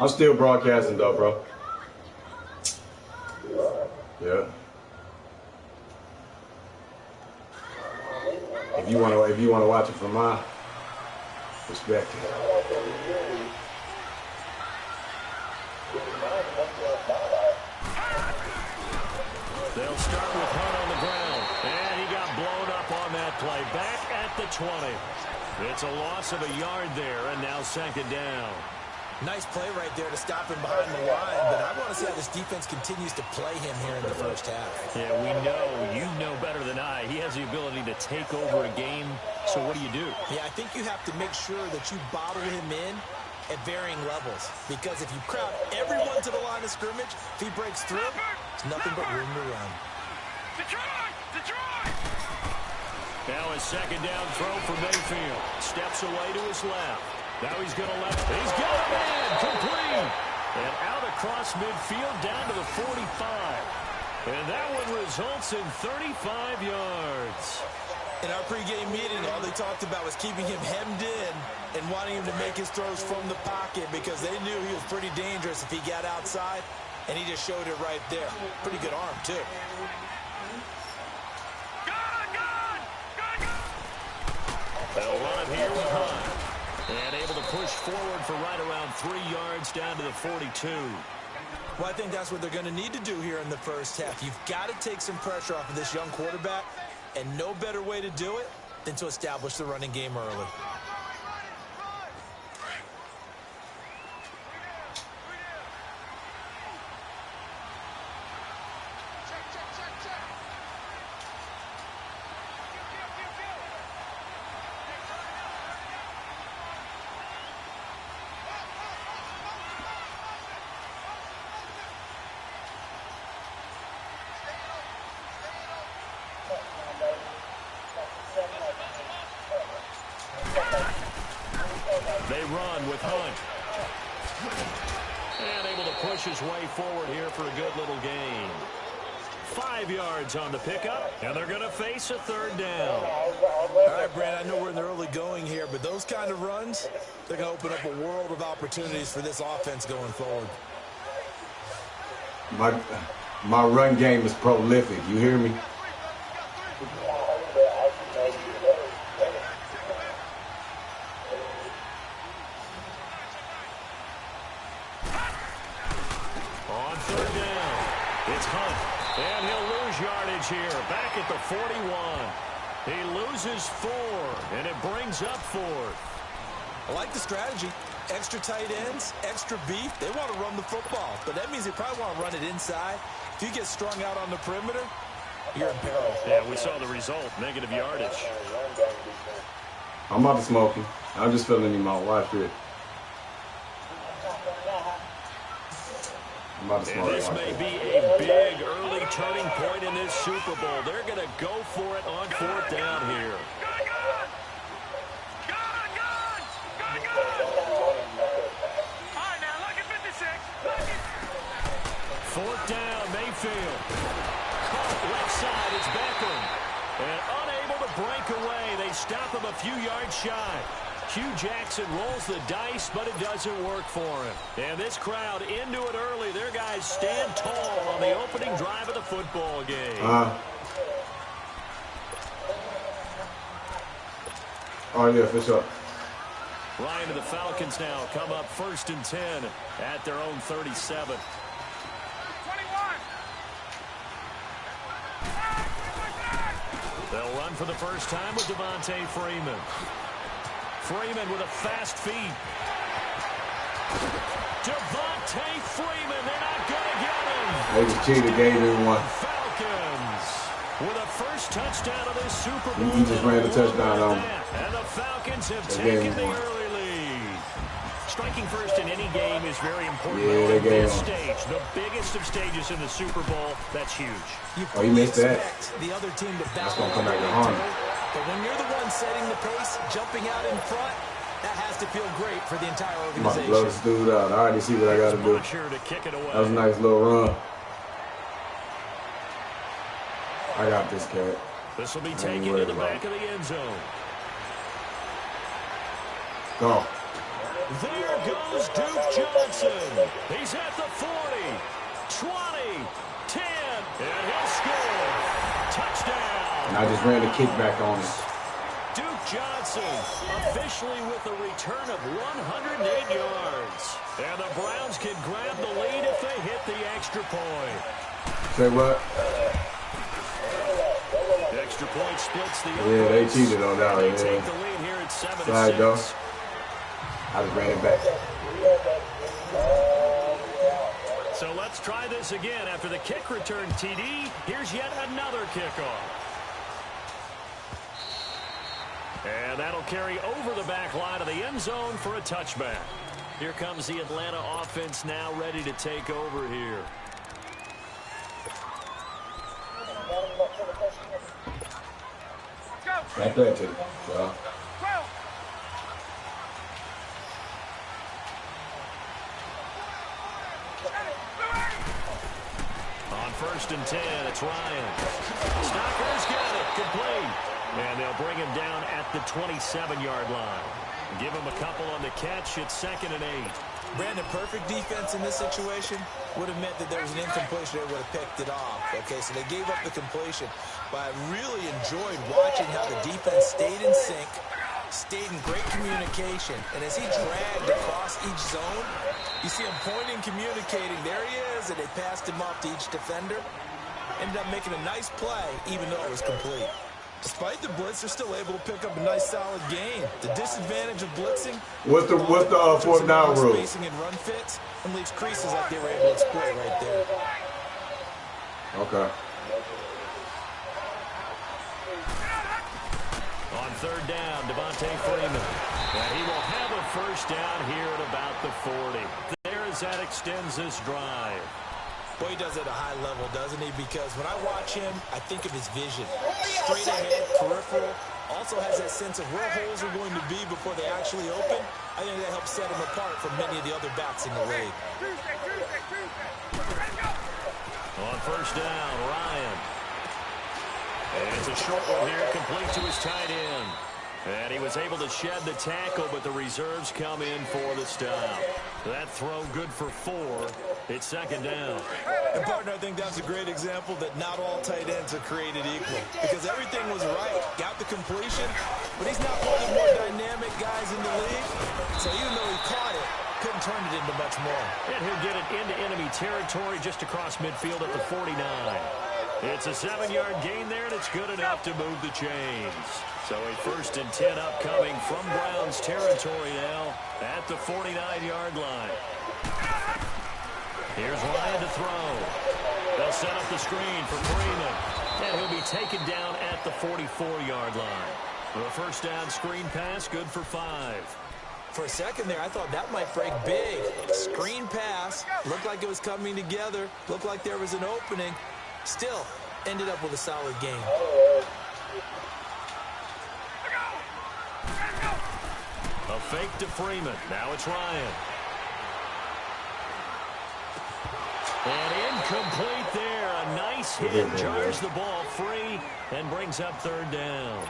I'm still broadcasting though, bro. Yeah. If you wanna watch it from my perspective. They'll start with Hunt on the ground. And he got blown up on that play. Back at the 20. It's a loss of a yard there, and now second down. Nice play right there to stop him behind the line, but I want to see how this defense continues to play him here in the first half. Yeah, we know. You know better than I. He has the ability to take over a game, so what do you do? Yeah, I think you have to make sure that you bottle him in at varying levels, because if you crowd everyone to the line of scrimmage, if he breaks through, there's nothing but room to run. Now a second down throw for Mayfield. Steps away to his left. Now he's going to left. He's got a man. Complete. And out across midfield down to the 45. And that one results in 35 yards. In our pregame meeting, all they talked about was keeping him hemmed in and wanting him to make his throws from the pocket because they knew he was pretty dangerous if he got outside, and he just showed it right there. Pretty good arm, too. They'll run it here with Hunt. And able to push forward for right around 3 yards down to the 42. Well, I think that's what they're going to need to do here in the first half. You've got to take some pressure off of this young quarterback, and no better way to do it than to establish the running game early. They run with Hunt. And able to push his way forward here for a good little gain. 5 yards on the pickup, and they're going to face a third down. All right, Brad, I know we're in the early going here, but those kind of runs, they're going to open up a world of opportunities for this offense going forward. My run game is prolific. You hear me? On third down, it's Hunt, and he'll lose yardage here, back at the 41. He loses 4, and it brings up 4th. I like the strategy. Extra tight ends, extra beef. They want to run the football, but that means they probably want to run it inside. If you get strung out on the perimeter, you're in peril. Yeah, we saw the result, negative yardage. I'm about to smoke him. I'm just filling him out. Watch it. And this may be a big early turning point in this Super Bowl. They're going to go for it on 4th down here. Fourth down, Mayfield. Caught left side, it's Beckham. And unable to break away. They stop him a few yards shy. Hugh Jackson rolls the dice, but it doesn't work for him. And this crowd into it early. Their guys stand tall on the opening drive of the football game. Oh, yeah, for sure. Ryan to the Falcons now come up 1st and 10 at their own 37. They'll run for the first time with Devontae Freeman. Freeman with a fast feet. Devontae Freeman, they're not going to get him. They just cheated, gave him one. Falcons with a first touchdown of this Super Bowl. He just ran the touchdown on him. And the Falcons have taken the early lead. Striking first in any game is very important. Yeah, at this stage, the biggest of stages in the Super Bowl, that's huge. Oh, you missed that. The other team to That's going to come back to harm. But when you're the one setting the pace, jumping out in front, that has to feel great for the entire organization. I'm about to blow this dude out. I already see what I got to do. To kick it away. That was a nice little run. I got this, cat. This will be taken to the back of the end zone. Go. There goes Duke Johnson. Johnson. He's at the 40, 20, 10, and he'll score. Touchdown. And I just ran the kickback on it. Duke Johnson officially with a return of 108 yards. And the Browns can grab the lead if they hit the extra point. Say what? The extra point splits the Yeah, they cheated on that one. They take the lead here at 7-6. Slide though. I just ran it back. So let's try this again. After the kick return TD, here's yet another kickoff. And that'll carry over the back line of the end zone for a touchback. Here comes the Atlanta offense now ready to take over here. Back there, too. So. On 1st and 10, it's Ryan. Stocker's got it. Complete. And they'll bring him down at the 27-yard line. Give him a couple on the catch. It's 2nd and 8. Brandon, perfect defense in this situation would have meant that there was an incompletion. They would have picked it off. Okay, so they gave up the completion. But I really enjoyed watching how the defense stayed in sync, stayed in great communication. And as he dragged across each zone, you see him pointing, communicating. There he is, and they passed him off to each defender. Ended up making a nice play, even though it was complete. Despite the blitz, they're still able to pick up a nice, solid gain. The disadvantage of blitzing. What's the 4th down rule? Spacing and run fits and leaves creases like they were able to exploit right there. Okay. On 3rd down, Devontae Freeman. And he will have a 1st down here at about the 40. There as that extends this drive. Boy, he does it at a high level, doesn't he? Because when I watch him, I think of his vision. Straight ahead, peripheral. Also has that sense of where holes are going to be before they actually open. I think that helps set him apart from many of the other backs in the league. On 1st down, Ryan. And it's a short one here, complete to his tight end. And he was able to shed the tackle, but the reserves come in for the stop. That throw good for 4. It's 2nd down. And, partner, I think that's a great example that not all tight ends are created equal. Because everything was right. Got the completion, but he's not one of the more dynamic guys in the league. So even though he caught it, couldn't turn it into much more. And he'll get it into enemy territory just across midfield at the 49. It's a 7-yard gain there, and it's good enough to move the chains. So a 1st and 10 upcoming from Browns territory now at the 49-yard line. Here's Ryan to throw. They'll set up the screen for Freeman. And he'll be taken down at the 44-yard line. The 1st down screen pass, good for 5. For a second there, I thought that might break big. Screen pass. Looked like it was coming together. Looked like there was an opening. Still, ended up with a solid game. A fake to Freeman. Now it's Ryan. And incomplete there. A nice hit. Jars the ball free and brings up 3rd down.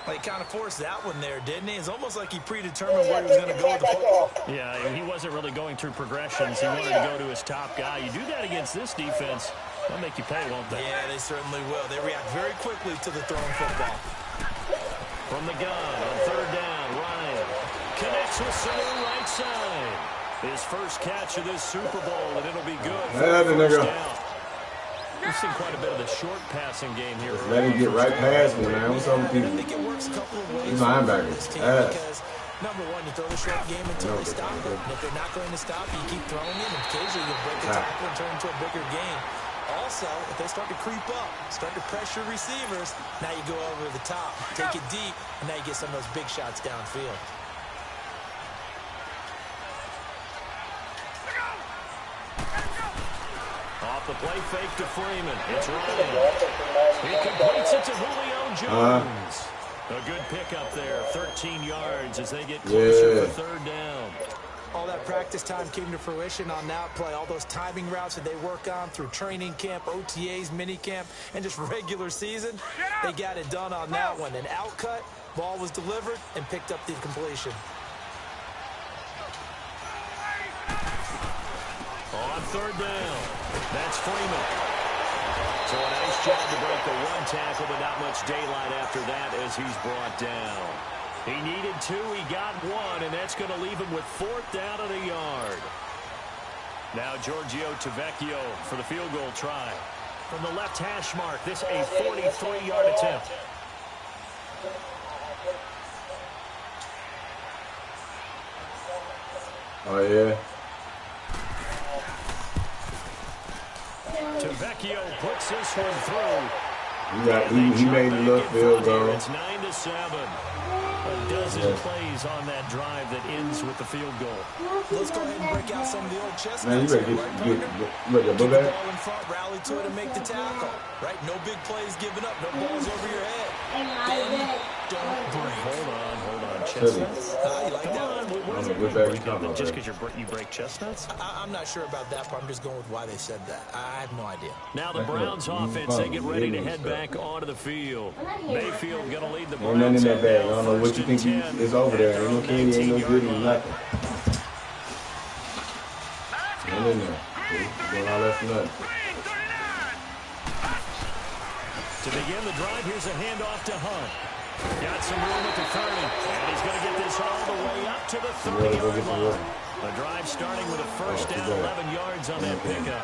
Well, he kind of forced that one there, didn't he? It's almost like he predetermined where he was going to go with the football. Yeah, he wasn't really going through progressions. He wanted to go to his top guy. You do that against this defense, they'll make you pay, won't they? Yeah, they certainly will. They react very quickly to the thrown football. From the gun on 3rd down, Ryan connects with center right side. His first catch of this Super Bowl, and it'll be good for the 1st down. We've seen quite a bit of the short passing game here. Just let him get right past me, man. What's up with you? I think it works a couple of ways. These linebackers. Because, number one, you throw the short game until they stop it. And if they're not going to stop you, keep throwing it. And occasionally you'll break a tackle and turn into a bigger game. Also, if they start to creep up, start to pressure receivers, now you go over the top, take it deep, and now you get some of those big shots downfield. Off the play fake to Freeman. It's Ryan. He completes it to Julio Jones. A good pickup there. 13 yards as they get closer for 3rd down. All that practice time came to fruition on that play. All those timing routes that they work on through training camp, OTAs, minicamp, and just regular season, they got it done on that one. An outcut, ball was delivered, and picked up the completion. On third down, that's Freeman. So a nice job to break the one tackle, but not much daylight after that as he's brought down. He needed 2, he got 1, and that's going to leave him with 4th down and a yard. Now Giorgio Tavecchio for the field goal try. From the left hash mark, this a 43-yard attempt. Oh, yeah. Tavecchio puts this one through. He made the little field goal. It's 9-7. A dozen plays on that drive that ends with the field goal. Let's go ahead and break out some of the old chestnuts. Man, you better get the ball in front, rally to it, and make the tackle. Right? No big plays given up. No balls over your head. Then don't break. Hold on. Chestnuts? You like that? Just because you break chestnuts? I'm not sure about that part. I'm just going with why they said that. I have no idea. Now the Browns offense, they get ready to head back onto the field. Mayfield going to lead the Browns. Ain't nothing in that bag. I don't know what you think is over there. Ain't no candy, ain't no good, nothing. Ain't in there. Doing all that for nothing. To begin the drive, here's a handoff to Hunt. Got some room at the 30, and he's going to get this all the way up to the 30-yard line. The drive starting with a first down, 11 yards on that pickup.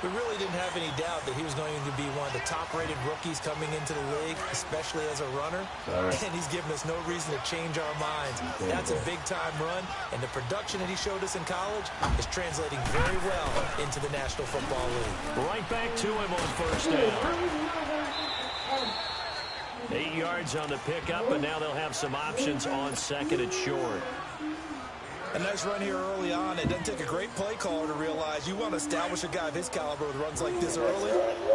We really didn't have any doubt that he was going to be one of the top-rated rookies coming into the league, especially as a runner. And he's given us no reason to change our minds. That's a big-time run, and the production that he showed us in college is translating very well into the National Football League. Right back to him on first down. 8 yards on the pickup, and now they'll have some options on second and short. A nice run here early on. It doesn't take a great play caller to realize you want to establish a guy of his caliber with runs like this early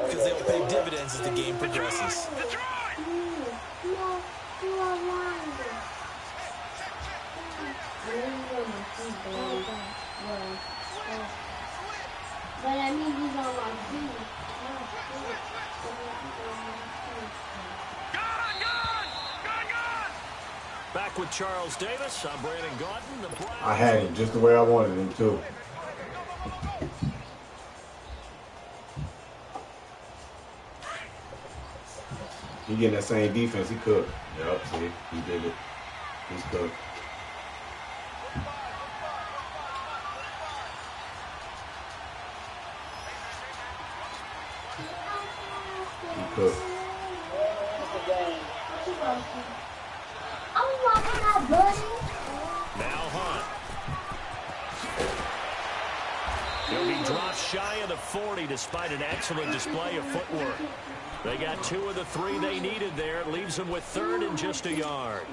because they'll pay dividends as the game progresses. But I mean, he's on my team. Back with Charles Davis. I'm Brandon Gaudin. I had him just the way I wanted him, too. He getting that same defense. He cooked. Yep, see, he did it. He's cooked. He cooked. Now Hunt. He'll be dropped shy of the 40 despite an excellent display of footwork. They got 2 of the 3 they needed there. It leaves them with 3rd and just a yard.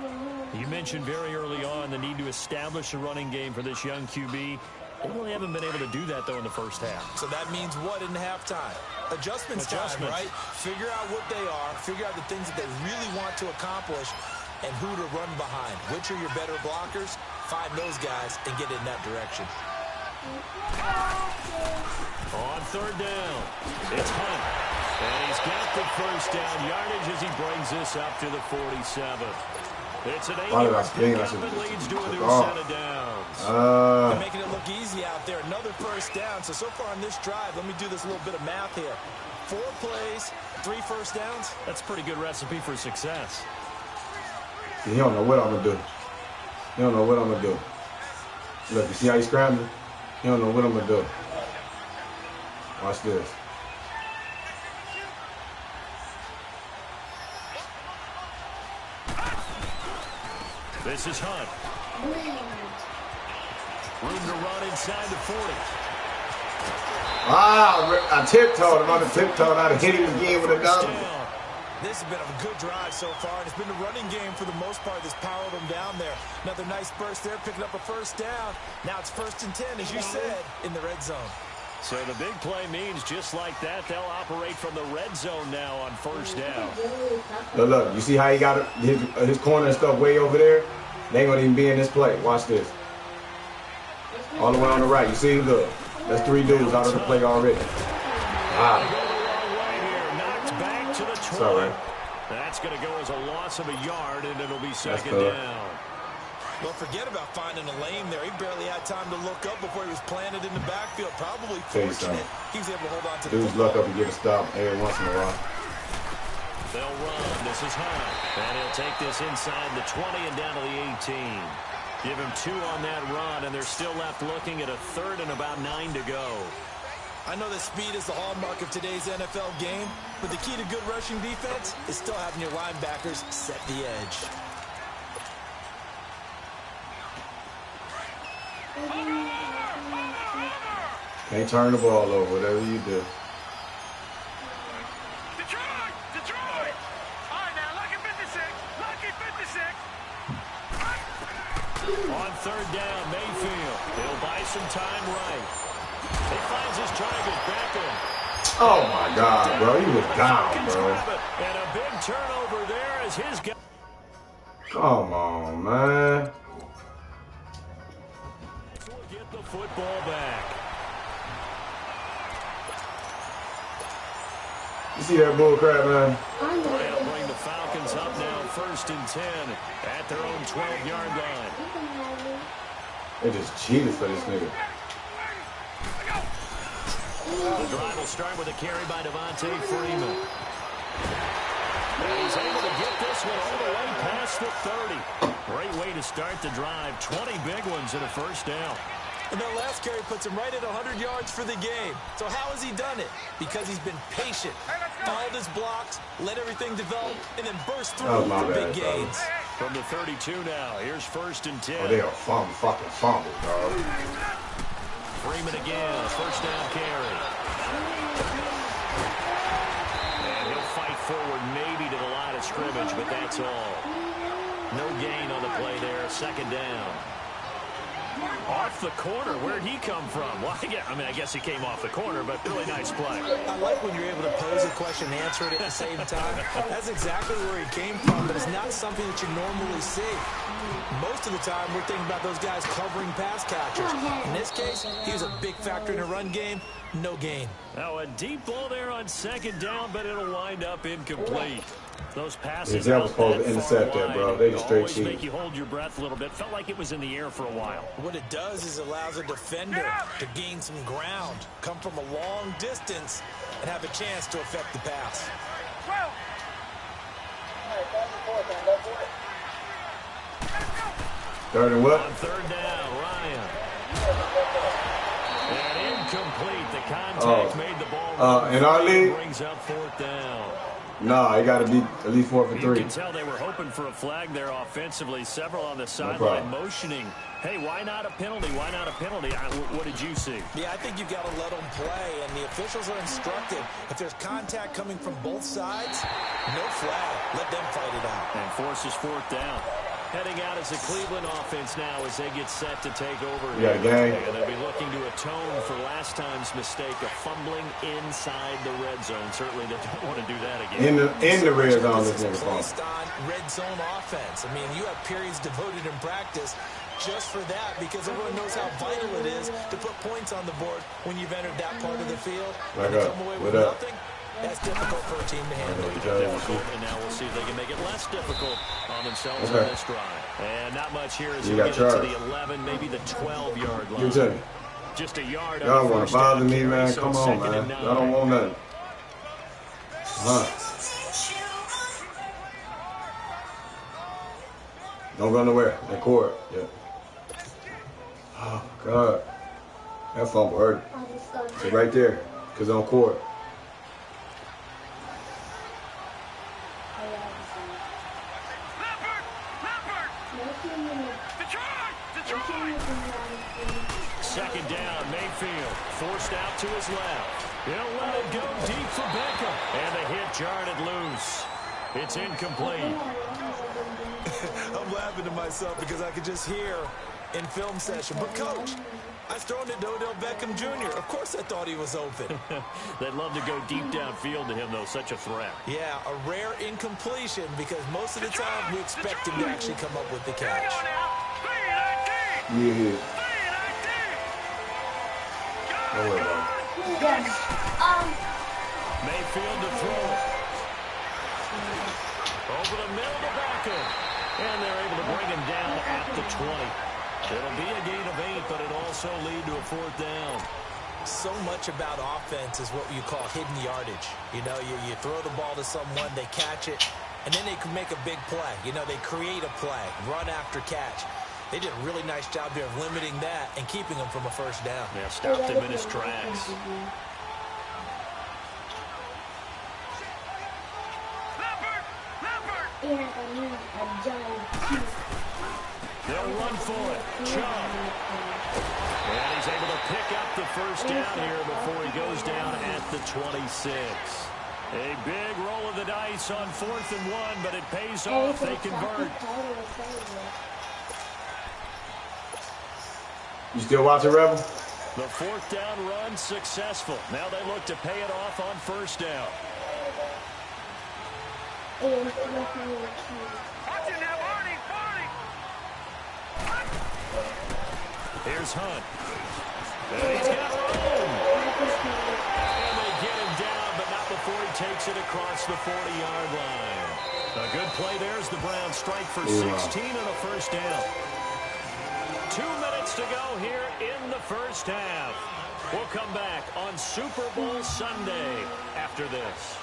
You mentioned very early on the need to establish a running game for this young QB. They really haven't been able to do that, though, in the first half. So that means what in halftime? Adjustments time, right? Figure out what they are. Figure out the things that they really want to accomplish and who to run behind. Which are your better blockers? Find those guys and get in that direction. On 3rd down, it's Hunt. And he's got the first down yardage as he brings this up to the 47. It's an 8-yard pickup and leads to a new set of downs. They're making it look easy out there. Another first down. So far on this drive, let me do this little bit of math here. 4 plays, 3 first downs. That's a pretty good recipe for success. He don't know what I'm going to do. He don't know what I'm going to do. Look, you see how he's scrambling? He don't know what I'm going to do. Watch this. This is Hunt. Room to run inside the 40. I tiptoed him on the tiptoe. I'd have hit him again with another. This has been a good drive so far, and it's been the running game for the most part that's powered them down there. Another nice burst there, picking up a first down. Now it's 1st and 10, as you said, in the red zone. So the big play means just like that, they'll operate from the red zone now on first down. Look, you see how he got his corner and stuff way over there? They ain't going to even be in this play. Watch this. All the way on the right. You see? Look. That's 3 dudes out of the play already. Wow. Back to the 20. That's all right. That's going to go as a loss of a yard, and it'll be 2nd down. Well, forget about finding a lane there. He barely had time to look up before he was planted in the backfield. Probably fortunate he was able to hold on to the dudes football. luck up and get a stop every once in a while. They'll run. This is Hunt. And he'll take this inside the 20 and down to the 18. Give him 2 on that run, and they're still left looking at a 3rd and about 9 to go. I know that speed is the hallmark of today's NFL game, but the key to good rushing defense is still having your linebackers set the edge. Can't turn the ball over, whatever you do. Detroit! All right, now, lucky 56. On 3rd down, Mayfield. He'll buy some time right. He finds his target, Beckham. Oh my God, bro. He was down, bro. And a big turnover there as his guy. Come on, man. Will get the football back. You see that bull crap, man? They'll bring the Falcons up now, 1st and 10 at their own 12-yard line. They just cheated for this nigga. The drive will start with a carry by Devontae Freeman. And he's able to get this one all the way past the 30. Great way to start the drive. 20 big ones and a 1st down. And that last carry puts him right at 100 yards for the game. So how has he done it? Because he's been patient, followed his blocks, let everything develop, and then burst through for big gains. From the 32 now, here's 1st and 10. Oh, they are fucking fumble, dog. Freeman again, a 1st down carry. And he'll fight forward maybe to the line of scrimmage, but that's all. No gain on the play there, 2nd down. Off the corner, where'd he come from? Well, I guess he came off the corner, but really nice play. I like when you're able to pose a question and answer it at the same time. That's exactly where he came from, but it's not something that you normally see. Most of the time, we're thinking about those guys covering pass catchers. In this case, he was a big factor in the run game. No gain. Now, a deep ball there on 2nd down, but it'll wind up incomplete. Those passes that was supposed to intercept that, bro. They just straight cheated. Make you hold your breath a little bit. Felt like it was in the air for a while. What it does is allows a defender to gain some ground, come from a long distance, and have a chance to affect the pass. 3rd and what? On 3rd down, Ryan. And incomplete. The contact made the ball. In our league, brings up 4th down. nah, it got to be at least 4 for 3. You can tell they were hoping for a flag there offensively. Several on the sideline motioning. Hey, why not a penalty? Why not a penalty? What did you see? Yeah, I think you've got to let them play, and the officials are instructed. If there's contact coming from both sides, no flag. Let them fight it out. And forces 4th down. Heading out as the Cleveland offense now as they get set to take over. You got a game. And they'll be looking to atone for last time's mistake of fumbling inside the red zone. Certainly they don't want to do that again. In the red zone, this nigga based on red zone offense. I mean, you have periods devoted in practice just for that because everyone knows how vital it is to put points on the board when you've entered that part of the field. Like and come away with nothing. That's difficult for a team to handle. Difficult, and now we'll see if they can make it less difficult on themselves on this drive. And not much here as we get to the 11, maybe the 12-yard line. Just a yard. Y'all want to bother me, man? Come on, man. Y'all don't want nothing. Don't go nowhere. That court. Yeah. Oh, God. That fumble hurt. It's right there. Because on court. Second down, Mayfield forced out to his left. He'll let it go deep for Beckham. And the hit jarred it loose. It's incomplete. I'm laughing to myself because I could just hear in film session. But, Coach, I thrown it to Odell Beckham Jr. Of course I thought he was open. They'd love to go deep downfield to him, though. Such a threat. Yeah, a rare incompletion because most of the time we expect him to actually come up with the catch. Yeah. Don't worry about it. Mayfield to throw it. Over the middle to Beckham. And they're able to bring him down at the 20. It'll be a gain of 8, but it also lead to a 4th down. So much about offense is what you call hidden yardage. You know, you throw the ball to someone, they catch it, and then they can make a big play. You know, they create a play, run after catch. They did a really nice job there of limiting that and keeping him from a 1st down. Yeah, stopped him in his tracks. They'll run for it. Chubb. And he's able to pick up the 1st down here before he goes down at the 26. A big roll of the dice on 4th and 1, but it pays off. They convert. You still watching, Rebel? The 4th down run successful. Now they look to pay it off on 1st down. Here's Hunt. And he's got room. And they get him down, but not before he takes it across the 40-yard line. A good play there as the Browns strike for 16 and a 1st down. 2 minutes to go here in the 1st half. We'll come back on Super Bowl Sunday after this.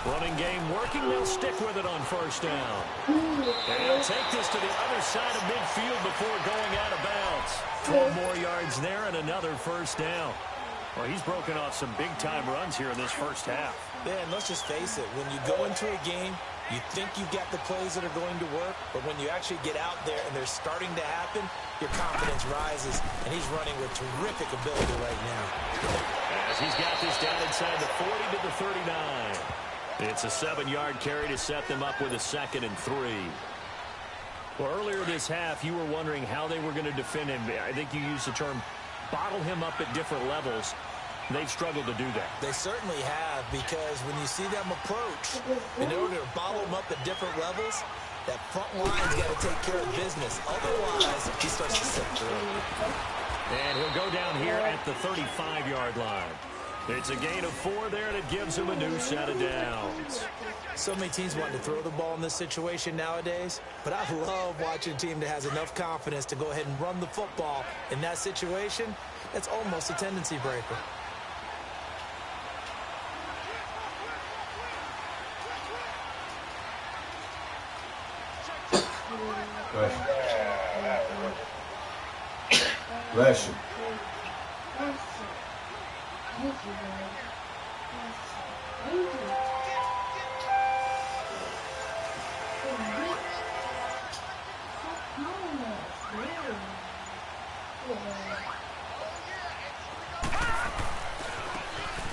Running game working. They'll stick with it on 1st down. And they'll take this to the other side of midfield before going out of bounds. 12 more yards there and another 1st down. Well, he's broken off some big-time runs here in this 1st half. Man, let's just face it. When you go into a game, you think you've got the plays that are going to work, but when you actually get out there and they're starting to happen, your confidence rises, and he's running with terrific ability right now. As he's got this down inside the 40 to the 39. It's a 7-yard carry to set them up with a 2nd and 3. Well, earlier this half, you were wondering how they were going to defend him. I think you used the term bottle him up at different levels. They've struggled to do that. They certainly have, because when you see them approach, in order to bottle them up at different levels, that front line's got to take care of business. Otherwise, he starts to slip through. And he'll go down here at the 35-yard line. It's a gain of 4 there, and it gives him a new set of downs. So many teams want to throw the ball in this situation nowadays, but I love watching a team that has enough confidence to go ahead and run the football in that situation. That's almost a tendency breaker. Bless you.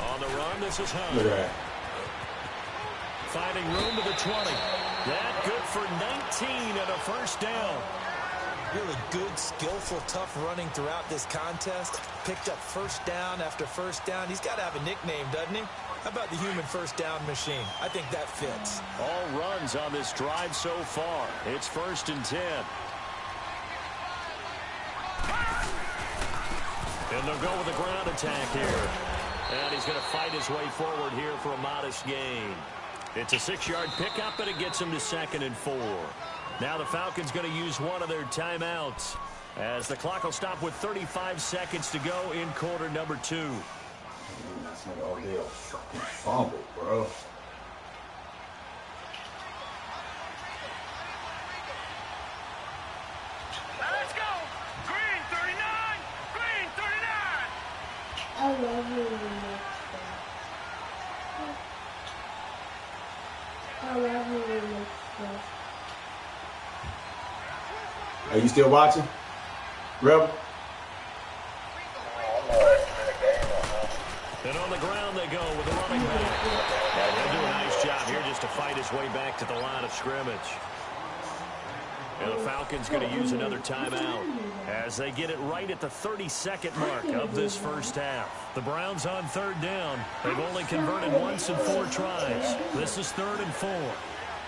On the run, this is Hunt. Look at that. Finding room to the 20. That good for 19 and a 1st down. Really good, skillful, tough running throughout this contest. Picked up 1st down after 1st down. He's got to have a nickname, doesn't he? How about the human 1st down machine? I think that fits. All runs on this drive so far. It's 1st and 10. And they'll go with a ground attack here. And he's going to fight his way forward here for a modest gain. It's a 6-yard pickup, and it gets him to 2nd and 4. Now the Falcons going to use one of their timeouts as the clock will stop with 35 seconds to go in quarter number 2. Oh, they fucking fumble, bro. Let's go. Green 39. Green 39. I love you. I love you. Are you still watching, Rebel? And on the ground they go with the running back. And they'll do a nice job here just to fight his way back to the line of scrimmage. And the Falcons going to use another timeout as they get it right at the 32nd mark of this 1st half. The Browns on 3rd down. They've only converted once in 4 tries. This is 3rd and 4.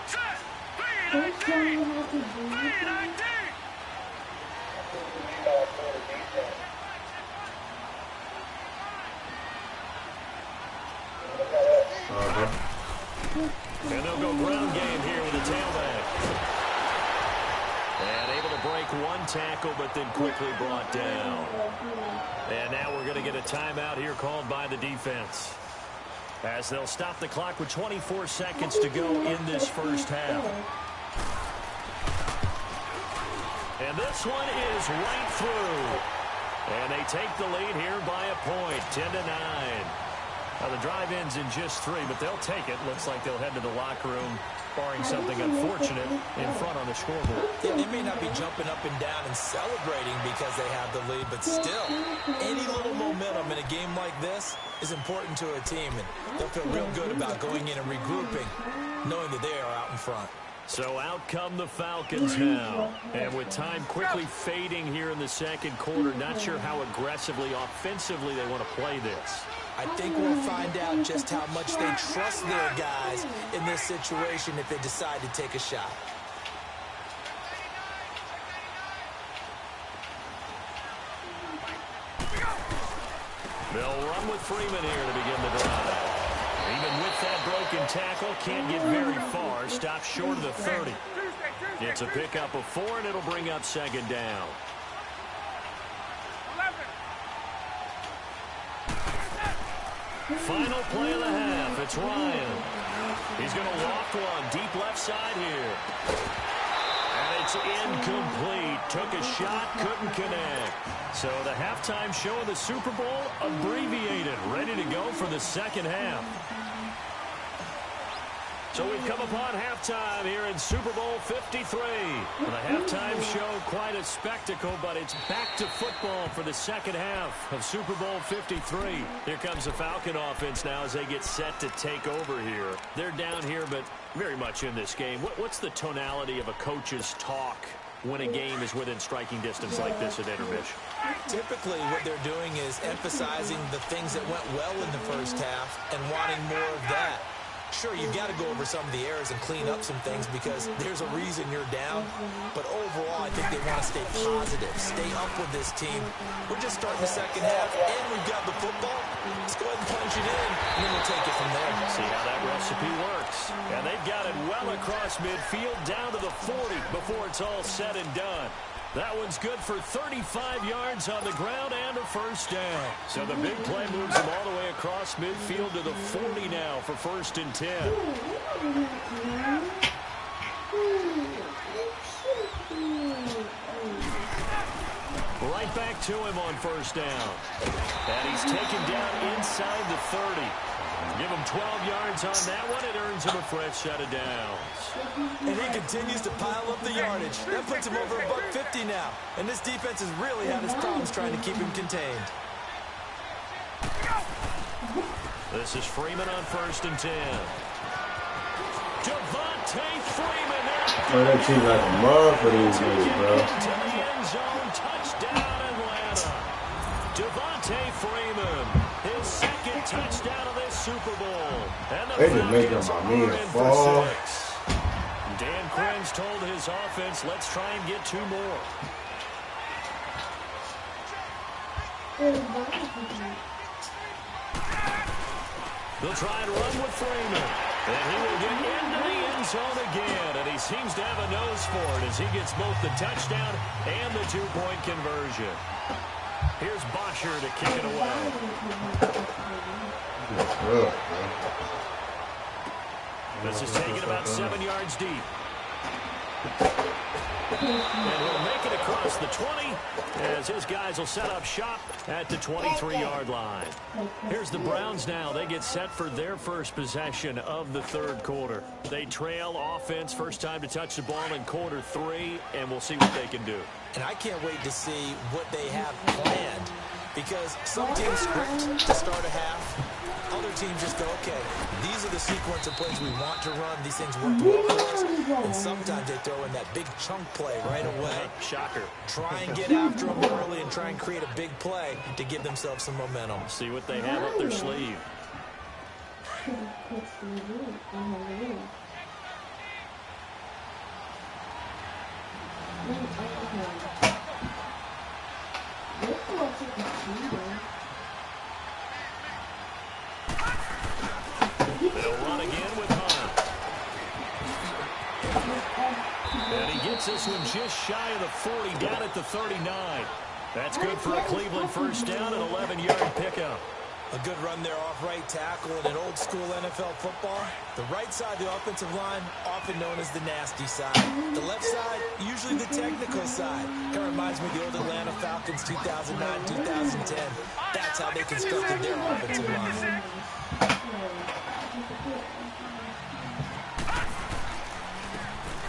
Set. 3 Don't tell me how to do it. And they'll go ground game here with a tailback. And able to break one tackle, but then quickly brought down. And now we're going to get a timeout here called by the defense, as they'll stop the clock with 24 seconds to go in this first half. And this one is right through. And they take the lead here by a point, 10-9. Now, the drive ends in just 3, but they'll take it. Looks like they'll head to the locker room, barring something unfortunate in front on the scoreboard. Yeah, they may not be jumping up and down and celebrating because they have the lead, but still, any little momentum in a game like this is important to a team, and they'll feel real good about going in and regrouping, knowing that they are out in front. So out come the Falcons now. And with time quickly fading here in the second quarter, not sure how aggressively, offensively they want to play this. I think we'll find out just how much they trust their guys in this situation if they decide to take a shot. They'll run with Freeman here to begin the drive. Even with that broken tackle, can't get very far. Stops short of the 30. It's a pickup of 4, and it'll bring up second down. Final play of the half. It's Ryan. He's going to loft one deep left side here. And it's incomplete. Took a shot, couldn't connect. So the halftime show of the Super Bowl abbreviated. Ready to go for the second half. So we've come upon halftime here in Super Bowl 53. The halftime show, quite a spectacle, but it's back to football for the second half of Super Bowl 53. Here comes the Falcon offense now as they get set to take over here. They're down here, but very much in this game. What's the tonality of a coach's talk when a game is within striking distance like this at intermission? Typically, what they're doing is emphasizing the things that went well in the first half and wanting more of that. Sure, you've got to go over some of the errors and clean up some things because there's a reason you're down. But overall, I think they want to stay positive, stay up with this team. We're just starting the second half, and we've got the football. Let's go ahead and punch it in, and then we'll take it from there. See how that recipe works. And they've got it well across midfield, down to the 40 before it's all said and done. That one's good for 35 yards on the ground and a first down. So the big play moves them all the way across midfield to the 40 now for 1st and 10. Right back to him on 1st down. And he's taken down inside the 30. Give him 12 yards on that one. It earns him a fresh set of downs. And he continues to pile up the yardage. That puts him over $150 now. And this defense has really had his problems trying to keep him contained. This is Freeman on 1st and 10. Devontae Freeman. Man, that team like a mug for these niggas, bro. To the end zone. Touchdown, Atlanta. Devontae Freeman. His second touchdown of this Super Bowl. And the They just make them my man fall. Dan Quinn's told his offense, let's try and get 2 more. They'll try and run with Freeman. And he will get into the end zone again. And he seems to have a nose for it as he gets both the touchdown and the 2-point conversion. Here's Bosher to kick it away. This is taken about 7 yards deep. And he'll make it across the 20 as his guys will set up shop at the 23-yard line. Here's the Browns now. They get set for their first possession of the 3rd quarter. They trail offense, first time to touch the ball in quarter 3, and we'll see what they can do. And I can't wait to see what they have planned because some teams script to start a half. Other teams just go, okay, these are the sequence of plays we want to run. These things work well for us. And sometimes they throw in that big chunk play right away. Shocker. Try and get after them early and try and create a big play to give themselves some momentum. See what they have up their sleeve. gets this one just shy of the 40, down at the 39. That's good for a Cleveland first down, an 11-yard pickup. A good run there off right tackle in an old-school NFL football. The right side of the offensive line, often known as the nasty side. The left side, usually the technical side. Kind of reminds me of the old Atlanta Falcons 2009, 2010. That's how they constructed their offensive line.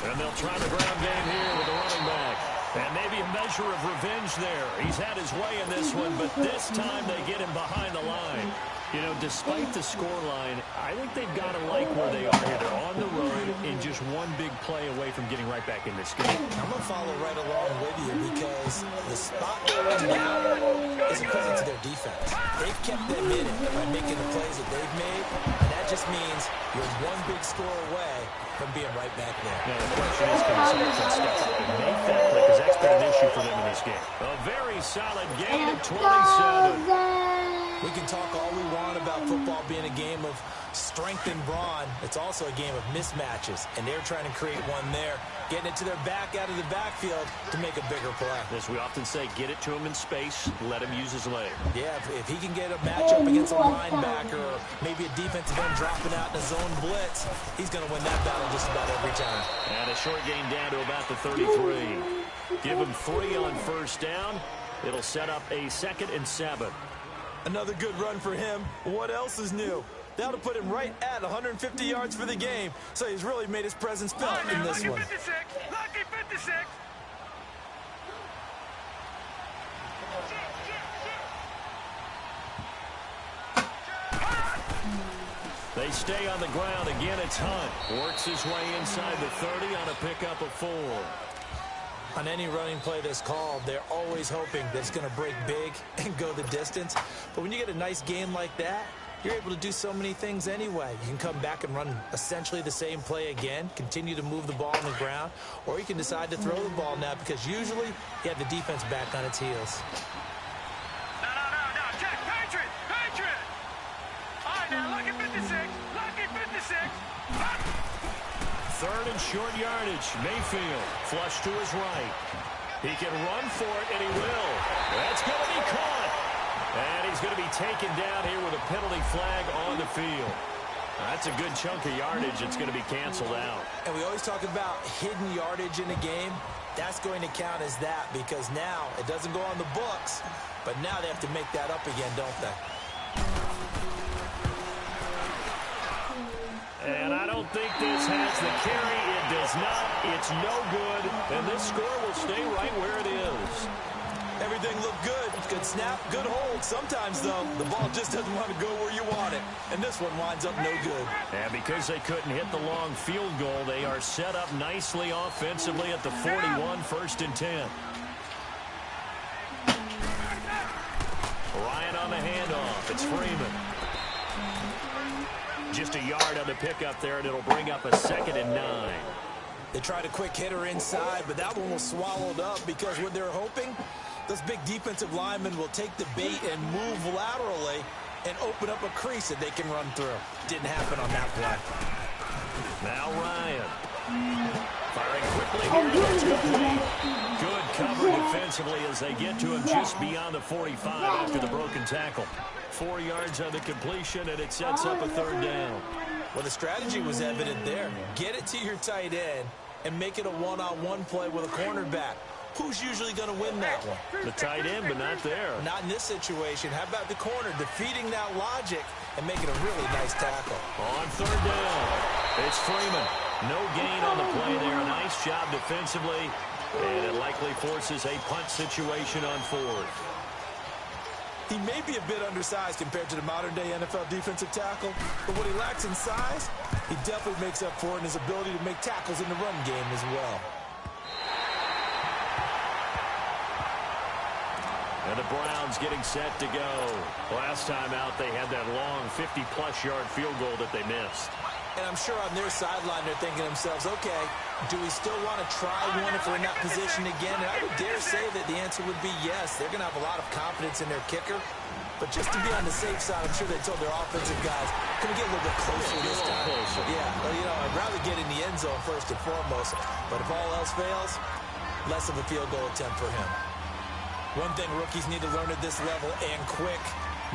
And they'll try the ground game here with the running back. And maybe a measure of revenge there. He's had his way in this one, but this time they get him behind the line. You know, despite the scoreline, I think they've got to like where they are here. They're on the road and just one big play away from getting right back in this game. I'm going to follow right along with you because the spot they're in now is a credit to their defense. They've kept them in it by making the plays that they've made, and that just means you're one big score away from being right back there. Now the question is, can the offense step up and make that play, because that's been an issue for them in this game. A very solid gain of 27. We can talk all we want about football being a game of strength and brawn. It's also a game of mismatches, and they're trying to create one there, getting it to their back out of the backfield to make a bigger play. As we often say, get it to him in space, let him use his leg. Yeah, if he can get a matchup against a linebacker or maybe a defensive end dropping out in a zone blitz, he's going to win that battle just about every time. And a short gain down to about the 33. Give him 3 on first down. It'll set up a 2nd and 7. Another good run for him. What else is new? That'll put him right at 150 yards for the game. So he's really made his presence felt in this one. Lucky 56. Lucky 56. They stay on the ground. Again, it's Hunt. Works his way inside the 30 on a pickup of 4. On any running play that's called, they're always hoping that it's going to break big and go the distance. But when you get a nice game like that, you're able to do so many things anyway. You can come back and run essentially the same play again, continue to move the ball on the ground, or you can decide to throw the ball now because usually you have the defense back on its heels. No. Check. Patriot. All right, now, lucky 56. Lucky 56. 3rd and short yardage. Mayfield flush to his right. He can run for it, and he will. That's going to be caught. And he's going to be taken down here with a penalty flag on the field. That's a good chunk of yardage. It's going to be canceled out. And we always talk about hidden yardage in a game. That's going to count as that because now it doesn't go on the books, but now they have to make that up again, don't they? And I don't think this has the carry. It does not. It's no good. And this score will stay right where it is. Everything looked good. Good snap, good hold. Sometimes, though, the ball just doesn't want to go where you want it. And this one winds up no good. And because they couldn't hit the long field goal, they are set up nicely offensively at the 41, 1st and 10. Ryan on the handoff. It's Freeman. Just a yard on the pickup there, and it'll bring up a 2nd and 9. They tried a quick hitter inside, but that one was swallowed up because what they're hoping, those big defensive linemen will take the bait and move laterally and open up a crease that they can run through. Didn't happen on that play. Now Ryan. Firing quickly here. That's complete. Good cover defensively as they get to him just beyond the 45 after the broken tackle. 4 yards on the completion, and it sets up a 3rd down. Well, the strategy was evident there. Get it to your tight end and make it a one-on-one play with a cornerback. Who's usually going to win that one? The tight end, but not there. Not in this situation. How about the corner defeating that logic and making a really nice tackle? On 3rd down, it's Freeman. No gain on the play there. Nice job defensively, and it likely forces a punt situation on 4th. He may be a bit undersized compared to the modern-day NFL defensive tackle, but what he lacks in size, he definitely makes up for it in his ability to make tackles in the run game as well. And the Browns getting set to go. Last time out, they had that long 50-plus yard field goal that they missed. And I'm sure on their sideline they're thinking to themselves, okay, do we still want to try one if we're in that position again? And I would dare say that the answer would be yes. They're going to have a lot of confidence in their kicker. But just to be on the safe side, I'm sure they told their offensive guys, can we get a little bit closer this time? Yeah, well, you know, I'd rather get in the end zone first and foremost. But if all else fails, less of a field goal attempt for him. One thing rookies need to learn at this level, and quick,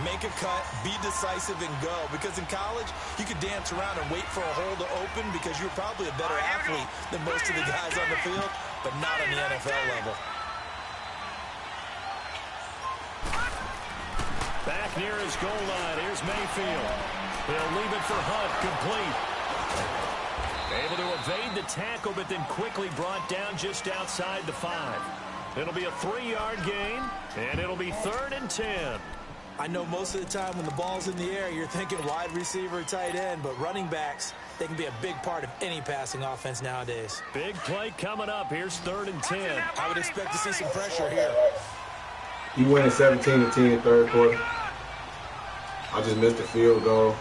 make a cut, be decisive, and go. Because in college, you could dance around and wait for a hole to open because you're probably a better athlete than most of the guys on the field, but not on the NFL level. Back near his goal line, here's Mayfield. He'll leave it for Hunt, complete. Able to evade the tackle, but then quickly brought down just outside the 5. It'll be a 3-yard gain, and it'll be 3rd and 10. I know most of the time when the ball's in the air, you're thinking wide receiver, tight end, but running backs, they can be a big part of any passing offense nowadays. Big play coming up. Here's 3rd and 10. I would expect to see some pressure here. You win 17-10 in third quarter. I just missed the field goal.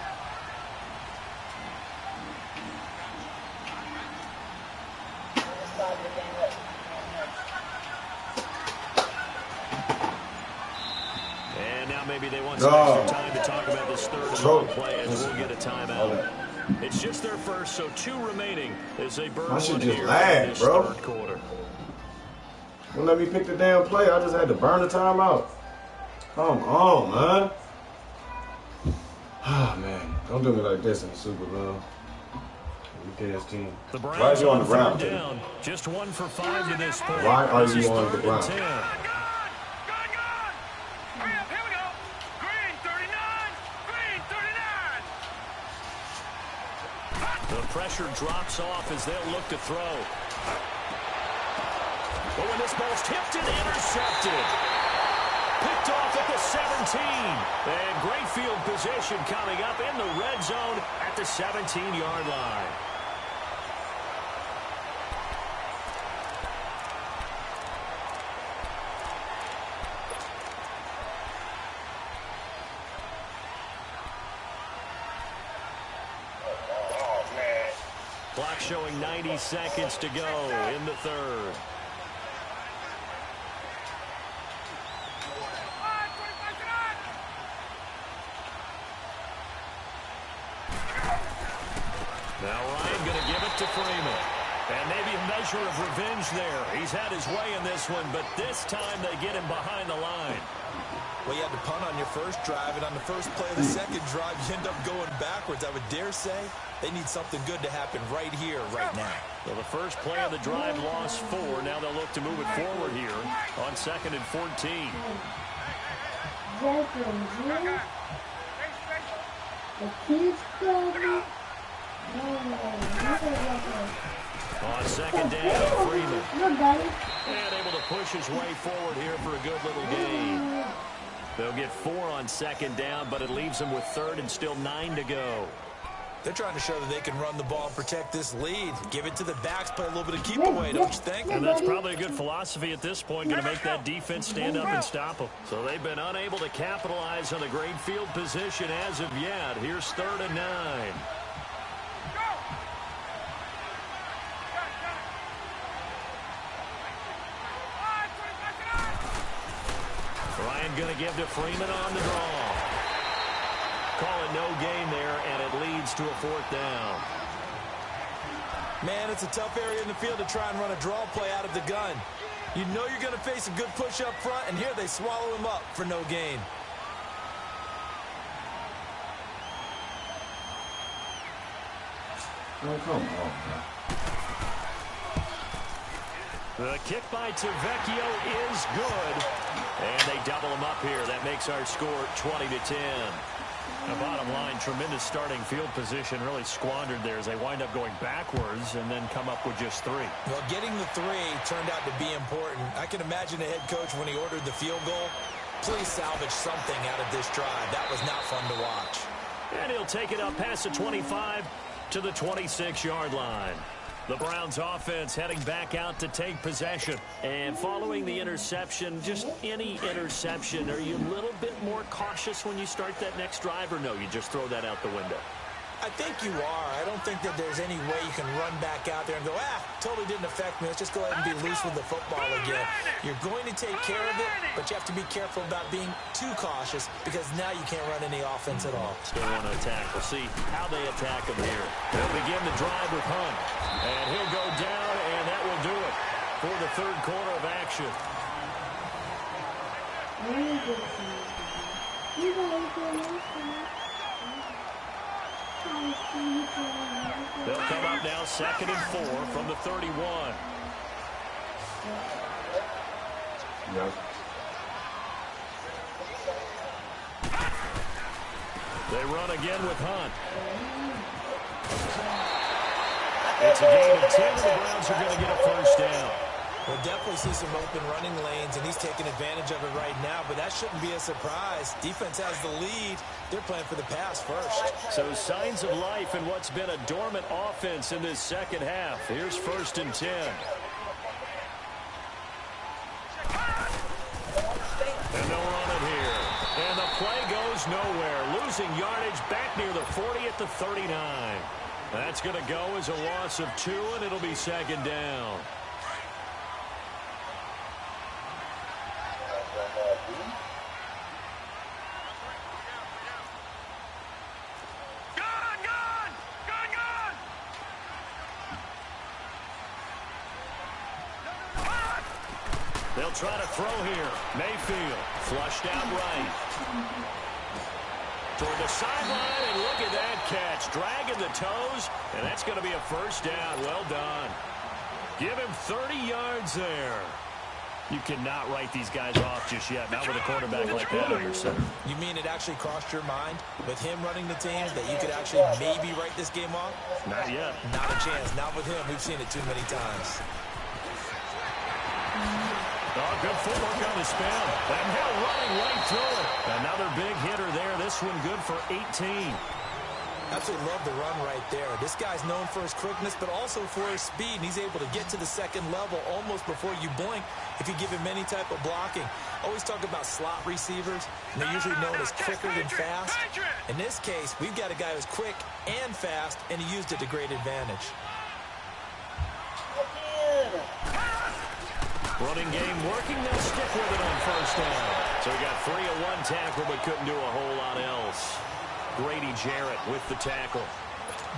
Maybe they want some extra time to talk about this 3rd and long play as we'll get a timeout. It's just their first, so 2 remaining as they burn one here in this third quarter. Won't let me pick the damn play. I just had to burn the timeout. Come on, man. Ah, man. Don't do me like this in the Super Bowl. Weak-ass team. Why are you on the ground? Down. Just 1 for 5 to this point. Why are you on the ground? The pressure drops off as they'll look to throw. But when this ball's tipped and intercepted. Picked off at the 17. And great field position coming up in the red zone at the 17-yard line. Clock showing 90 seconds to go in the 3rd. Now Ryan going to give it to Freeman. And maybe a measure of revenge there. He's had his way in this one, but this time they get him behind the line. Well, you had to punt on your first drive, and on the first play of the second drive, you end up going backwards. I would dare say they need something good to happen right here, right now. Well, the first play of the drive lost 4. Now they'll look to move it forward here on 2nd and 14. On 2nd down, Freeman. And able to push his way forward here for a good little gain. They'll get 4 on 2nd down, but it leaves them with 3rd and still 9 to go. They're trying to show that they can run the ball and protect this lead. Give it to the backs, play a little bit of keep away, don't you think? And that's probably a good philosophy at this point, going to make that defense stand up and stop them. So they've been unable to capitalize on the great field position as of yet. Here's 3rd and 9. Ryan going to give to Freeman on the draw. Call it no gain there, and it leads to a 4th down. Man, it's a tough area in the field to try and run a draw play out of the gun. You know you're going to face a good push up front, and here they swallow him up for no gain. Oh, come on, man. The kick by Tavecchio is good. And they double him up here. That makes our score 20-10. The bottom line, tremendous starting field position, really squandered there as they wind up going backwards and then come up with just 3. Well, getting the 3 turned out to be important. I can imagine the head coach when he ordered the field goal. Please salvage something out of this drive. That was not fun to watch. And he'll take it up past the 25 to the 26-yard line. The Browns offense heading back out to take possession. And following the interception, just any interception, are you a little bit more cautious when you start that next drive, or no, you just throw that out the window? I think you are. I don't think that there's any way you can run back out there and go, totally didn't affect me. Let's just go ahead and be loose with the football again. You're going to take care of it, but you have to be careful about being too cautious because now you can't run any offense at all. Still want to attack. We'll see how they attack him here. They'll begin the drive with Hunt. And he'll go down, and that will do it for the third quarter of action. They'll come up now 2nd and 4 from the 31. Yep. They run again with Hunt. It's a gain of 10, and the Browns are going to get a first down. We'll definitely see some open running lanes, and he's taking advantage of it right now, but that shouldn't be a surprise. Defense has the lead. They're playing for the pass first. So signs of life in what's been a dormant offense in this second half. Here's 1st and 10. And they'll run it here. And the play goes nowhere. Losing yardage back near the 40 at the 39. That's going to go as a loss of 2, and it'll be 2nd down. They'll try to throw here. Mayfield flushed out right. Toward the sideline, and look at that catch. Dragging the toes, and that's going to be a first down. Well done. Give him 30 yards there. You cannot write these guys off just yet. Not with a quarterback like that under center. You mean it actually crossed your mind with him running the team that you could actually maybe write this game off? Not yet. Not a chance. Not with him. We've seen it too many times. Oh, good footwork on the spin. And now running right through it. Another big hitter there. This one good for 18. Absolutely love the run right there. This guy's known for his quickness, but also for his speed. And he's able to get to the second level almost before you blink if you give him any type of blocking. Always talk about slot receivers, and they're usually known as quicker than fast. In this case, we've got a guy who's quick and fast, and he used it to great advantage. Running game working. They'll stick with it on first down. So we got 3 of 1 tackle, but couldn't do a whole lot else. Grady Jarrett with the tackle.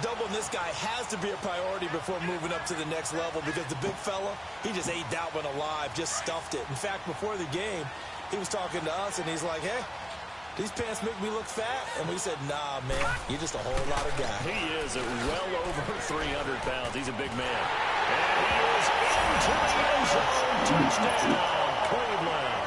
Doubling this guy has to be a priority before moving up to the next level because the big fella, he just ate that one alive, just stuffed it. In fact, before the game, he was talking to us, and he's like, hey, these pants make me look fat. And we said, nah, man, you're just a whole lot of guy. He is at well over 300 pounds. He's a big man. And he is into the end zone. Touchdown, Cleveland.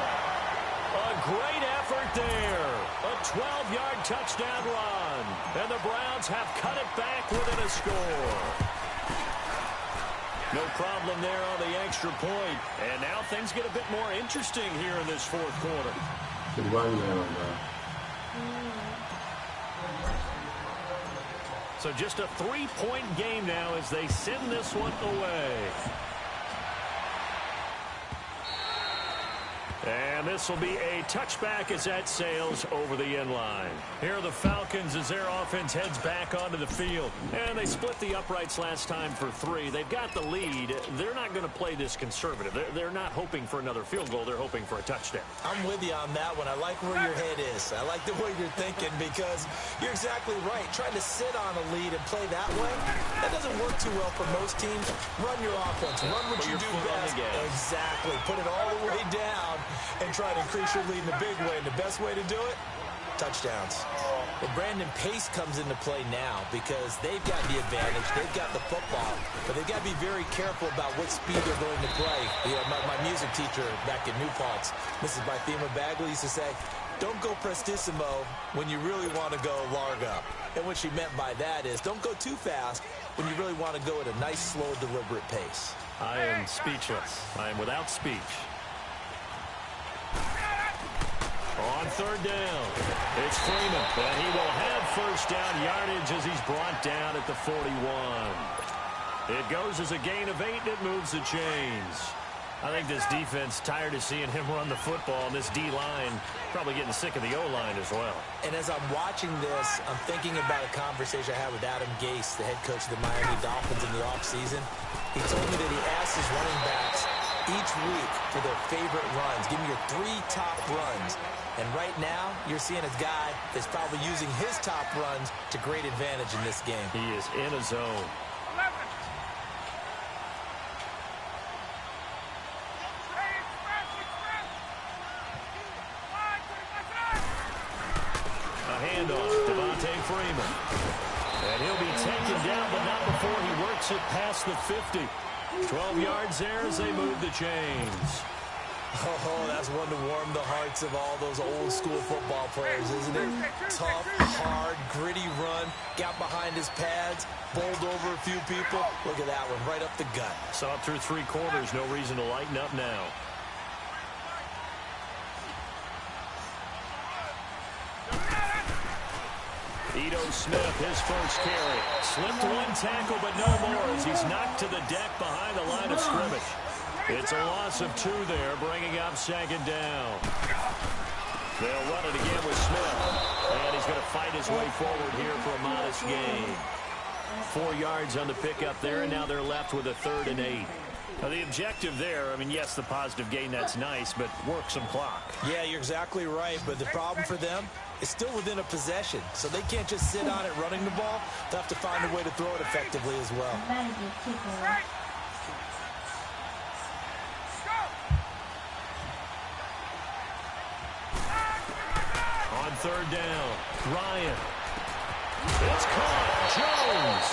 A great effort there. A 12-yard touchdown run. And the Browns have cut it back within a score. No problem there on the extra point. And now things get a bit more interesting here in this fourth quarter. Good run down, man. So just a 3-point game now as they send this one away. And this will be a touchback as that sails over the end line. Here are the Falcons as their offense heads back onto the field. And they split the uprights last time for 3. They've got the lead. They're not going to play this conservative. They're not hoping for another field goal. They're hoping for a touchdown. I'm with you on that one. I like where your head is. I like the way you're thinking because you're exactly right. Trying to sit on a lead and play that way, that doesn't work too well for most teams. Run your offense. Run what you do best. Exactly. Put it all the way down and try to increase your lead in a big way. And the best way to do it, touchdowns. But Brandon, pace comes into play now because they've got the advantage. They've got the football. But they've got to be very careful about what speed they're going to play. You know, my music teacher back in New Paltz, Mrs. Bythema Bagley, used to say, don't go prestissimo when you really want to go larga. And what she meant by that is don't go too fast when you really want to go at a nice, slow, deliberate pace. I am speechless. I am without speech. On third down, it's Freeman, and he will have first down yardage as he's brought down at the 41. It goes as a gain of 8, and it moves the chains. I think this defense tired of seeing him run the football, and this D-line probably getting sick of the O-line as well. And as I'm watching this, I'm thinking about a conversation I had with Adam Gase, the head coach of the Miami Dolphins in the offseason. He told me that he asked his running backs each week for their favorite runs. Give me your 3 top runs. And right now, you're seeing a guy that's probably using his top runs to great advantage in this game. He is in a zone. Freeman. And he'll be taken down, but not before he works it past the 50. 12 yards there as they move the chains. Oh, that's one to warm the hearts of all those old school football players, isn't it? Tough, hard, gritty run. Got behind his pads, bowled over a few people. Look at that one, right up the gut. Saw it through 3 quarters. No reason to lighten up now. Ito Smith, his first carry. Slipped 1 tackle, but no more as he's knocked to the deck behind the line of scrimmage. It's a loss of 2 there, bringing up 2nd down. They'll run it again with Smith. And he's going to fight his way forward here for a modest gain. 4 yards on the pickup there, and now they're left with a 3rd and 8. Now, the objective there, I mean, yes, the positive gain, that's nice, but work some clock. Yeah, you're exactly right, but the problem for them is still within a possession, so they can't just sit on it running the ball. They'll have to find a way to throw it effectively as well. On 3rd down, Ryan. It's caught. Jones.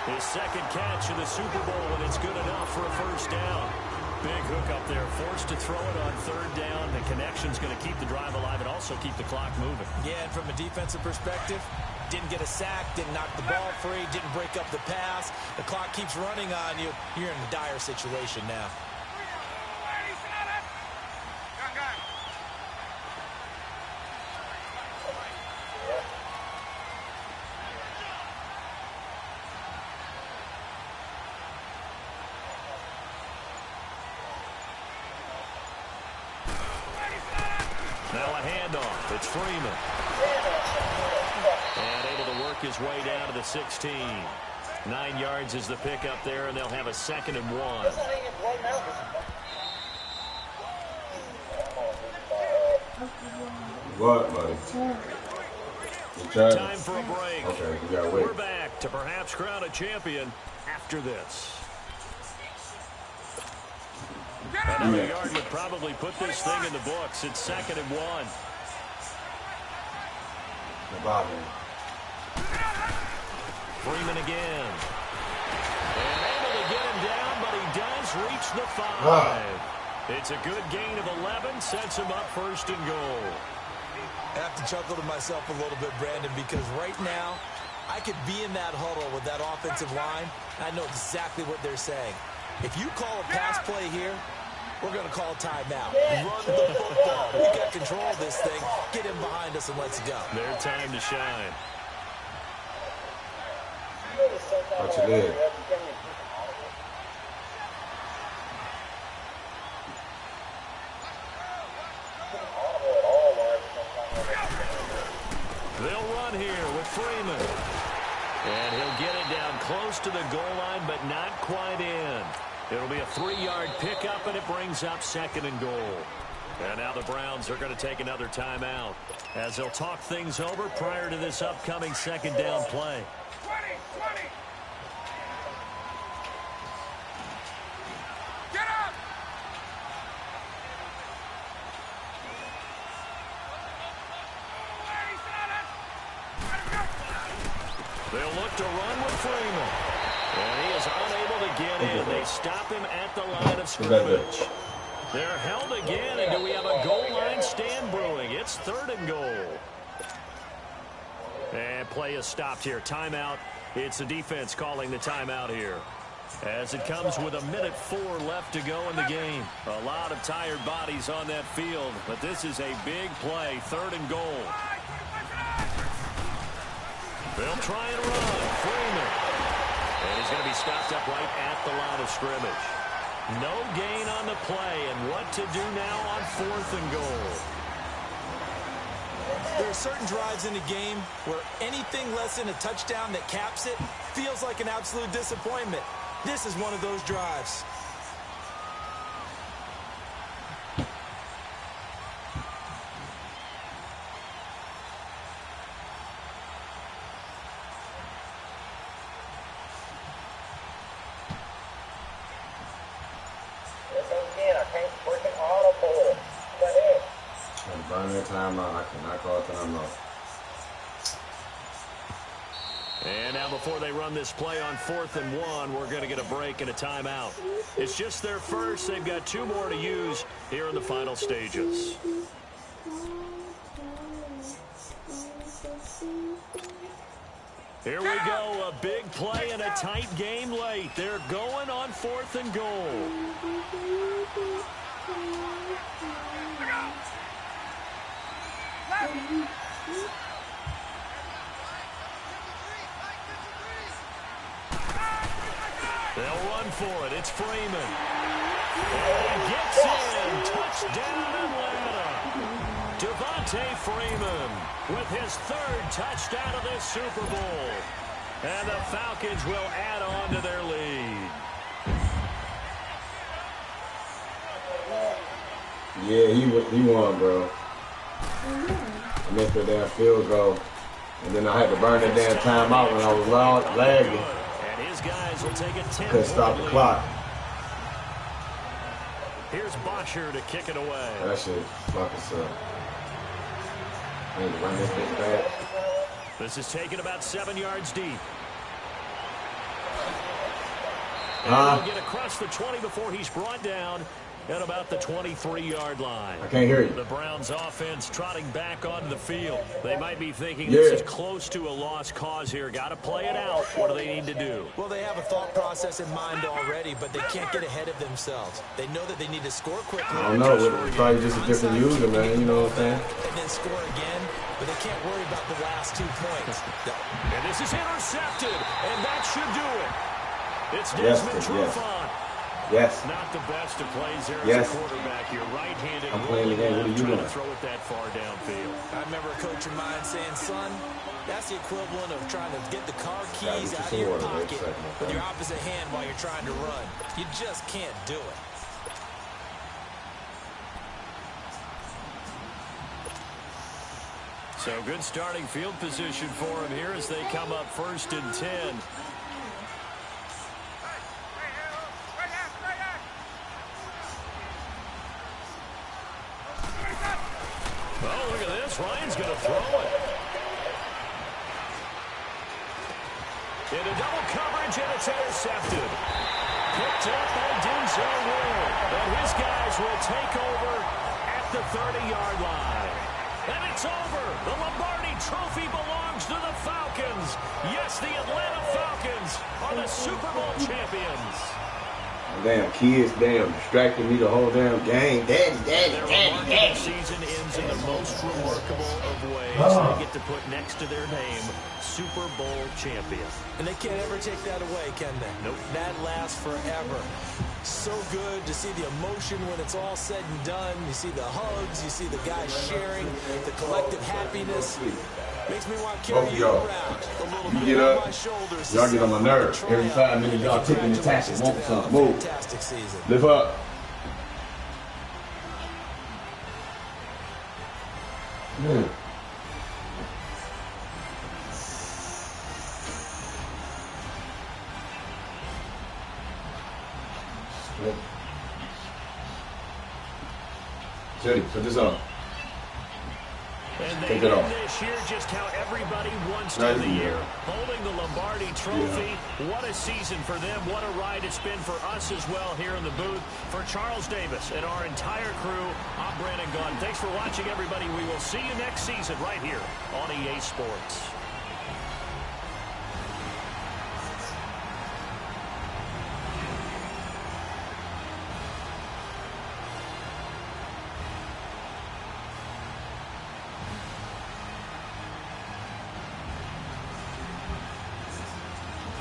His 2nd catch of the Super Bowl, and it's good enough for a 1st down. Big hook up there. Forced to throw it on 3rd down. The connection's going to keep the drive alive and also keep the clock moving. Yeah, and from a defensive perspective, didn't get a sack, didn't knock the ball free, didn't break up the pass. The clock keeps running on you. You're in a dire situation now. Now a handoff. It's Freeman. And able to work his way down to the 16. 9 yards is the pickup there, and they'll have a 2nd and 1. What, buddy? Time for a break. Okay, we gotta wait. We're back to perhaps crown a champion after this. Another yard would probably put this thing in the books. It's 2nd and 1. Freeman again. And able to get him down, but he does reach the 5. It's a good gain of 11. Sets him up 1st and goal. I have to chuckle to myself a little bit, Brandon, because right now I could be in that huddle with that offensive line. I know exactly what they're saying. If you call a pass play here, we're going to call a timeout. Run the football. We got control of this thing. Get him behind us and let's go. Their time to shine. Watch it in. They'll run here with Freeman. And he'll get it down close to the goal line, but not quite in. It'll be a 3-yard pickup, and it brings up 2nd and goal. And now the Browns are going to take another timeout as they'll talk things over prior to this upcoming 2nd down play. 20. Get up! They'll look to run with Freeman. And he is unable to get in. They stop him at the line of scrimmage. They're held again, and do we have a goal line stand brewing? It's 3rd and goal. And play is stopped here. Timeout. It's the defense calling the timeout here. As it comes with 1:04 left to go in the game. A lot of tired bodies on that field, but this is a big play. 3rd and goal. They'll try and run. Freeman. And he's going to be stopped up right at the line of scrimmage. No gain on the play, and what to do now on 4th and goal. There are certain drives in the game where anything less than a touchdown that caps it feels like an absolute disappointment. This is one of those drives. Burn that timeout. I cannot call timeout. And now before they run this play on 4th and 1, we're going to get a break and a timeout. It's just their first. They've got 2 more to use here in the final stages. Here we go, a big play and a tight game late. They're going on 4th and goal. They'll run for it. It's Freeman. And he gets in. Touchdown, Atlanta. Devontae Freeman with his 3rd touchdown of this Super Bowl. And the Falcons will add on to their lead. Yeah, he won, bro. I missed the damn field goal. And then I had to burn the damn timeout when I was lagging. And his guys will take a 10. Couldn't stop the clock. Here's Bosher to kick it away. That shit fucking suck. I need to run this bitch back. This is taken about 7 yards deep. And he'll get across the 20 before he's brought down at about the 23-yard line. I can't hear you. The Browns offense trotting back onto the field. They might be thinking this is close to a lost cause here. Got to play it out. What do they need to do? Well, they have a thought process in mind already, but they can't get ahead of themselves. They know that they need to score quickly. I don't know. It's probably just a different user, man. You know what I'm saying? And then score again, but they can't worry about the last 2 points. And this is intercepted, and that should do it. It's Desmond Trufant. Yes. Not the best of plays there as a quarterback. You're right-handed. I'm playing the game. What are you doing? To throw it that far downfield. I remember a coach of mine saying, son, that's the equivalent of trying to get the car keys out of your pocket with your opposite hand while you're trying to run. You just can't do it. So good starting field position for him here as they come up 1st and 10. Oh, look at this. Ryan's going to throw it. Into double coverage, and it's intercepted. Picked up by Denzel Ward. And his guys will take over at the 30-yard line. And it's over. The Lombardi Trophy belongs to the Falcons. Yes, the Atlanta Falcons are the Super Bowl champions. Damn kids, distracted me the whole damn game. Daddy. Their season ends in the most remarkable of ways. They get to put next to their name, Super Bowl champion. And they can't ever take that away, can they? Nope. That lasts forever. So good to see the emotion when it's all said and done. You see the hugs, you see the guys sharing, the collective happiness. Makes me want to carry you around a little bit on my shoulders. Y'all get on my nerves. Every 5 minutes y'all taking the taxi. Want something. Move. Fantastic season. Lift up. Teddy, put this on. And they Take did it off. this year just how everybody wants to the year. Holding the Lombardi Trophy. Yeah. What a season for them. What a ride it's been for us as well here in the booth. For Charles Davis and our entire crew, I'm Brandon Gunn. Thanks for watching, everybody. We will see you next season right here on EA Sports.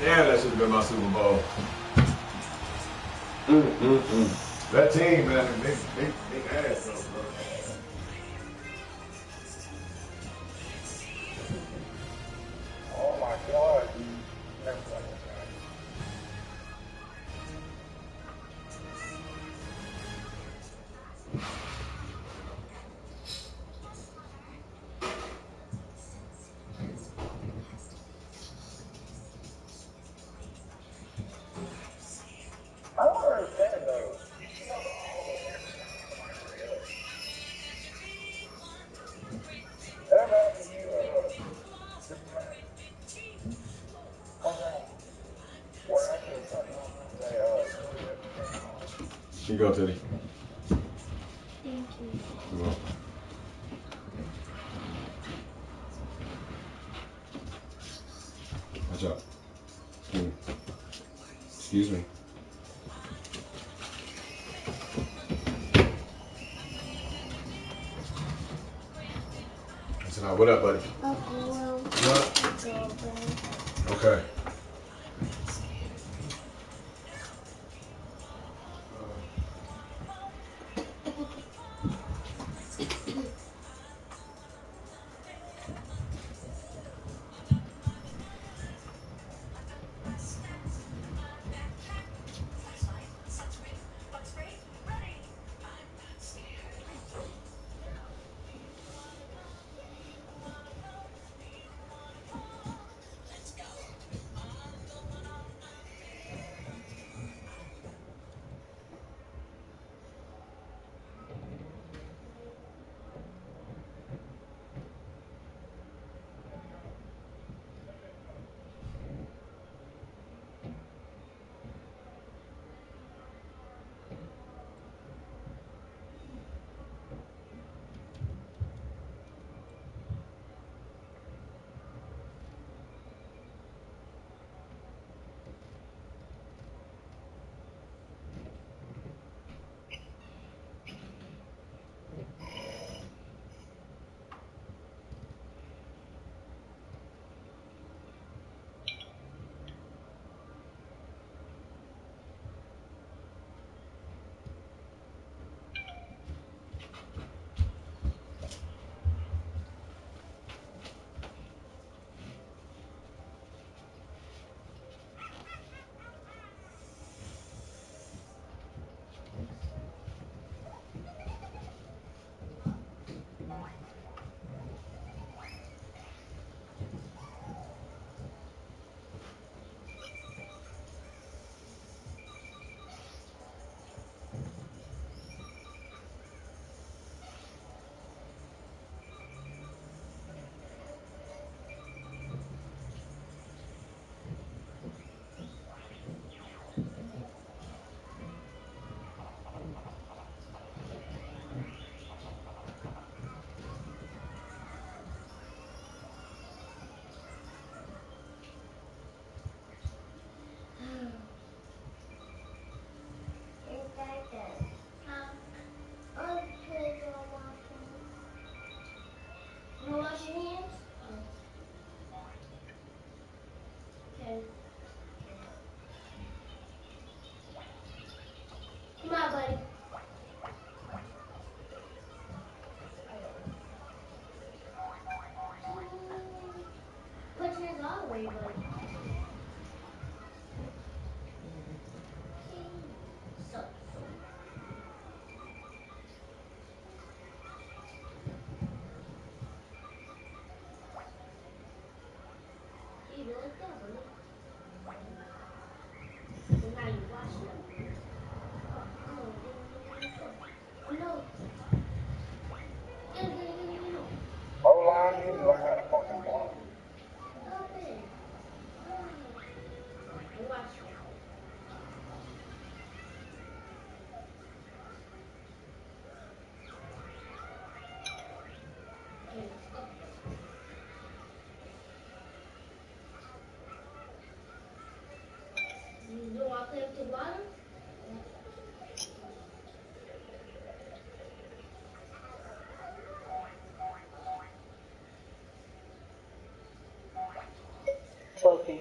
Yeah, that should have been my Super Bowl. That team, man, they ass though, bro. Oh my God. I don't understand though. Everybody you we're actually putting on Here you go, Teddy. Thank you. You're welcome. Watch out. Excuse me. I said, what up, buddy? What? Okay. Wash your hands? Okay. Come on, buddy. Put yours all the way, buddy. So. Leave it like that, buddy. So now you wash them. Oh, no. Get it. O-line is like that fucking block. Stop it. And wash them. Okay, let's go. You don't want to play with the water? Trophy.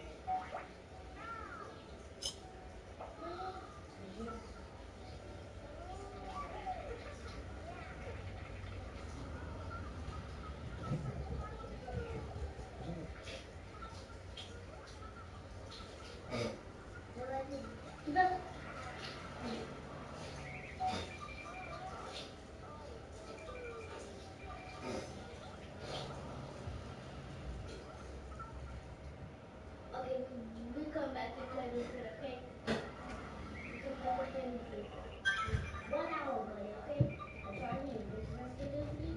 this shit, okay? You can play the game for 1 hour, buddy, okay? I try to leave. This is how to do me.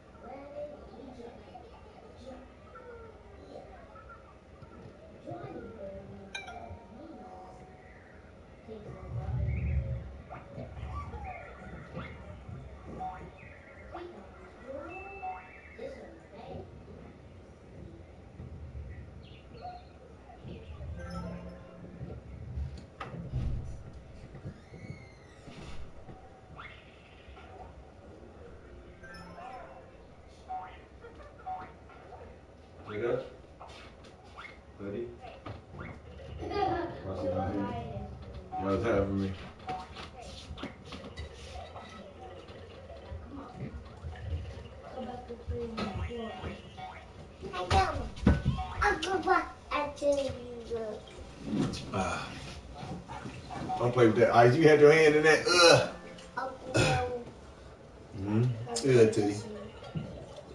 What here? Where in Egypt? Yeah. Johnny Bird means takes a rubber bird. Peacocks, Joel. This one's bad. Wake up, buddy. What's it on here? You know what's happening me? Come on. Go back to 3 and 4. I don't. I'll go back until you go. Don't play with that ice. You had your hand in that. Titty.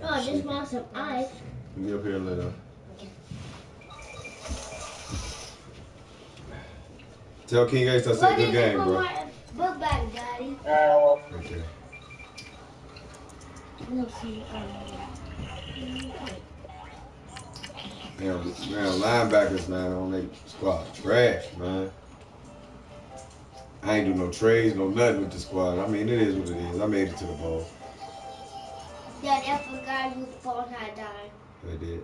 Oh, I just want some ice. Get up here a little. Tell King Ace I said good game, bro. Book bag, Daddy. Okay. We'll see. Damn, linebackers, man, on their squad. Trash, man. I ain't do no trades, no nothing with the squad. I mean, it is what it is. I made it to the bowl. Daddy, I forgot you phone had died. They did.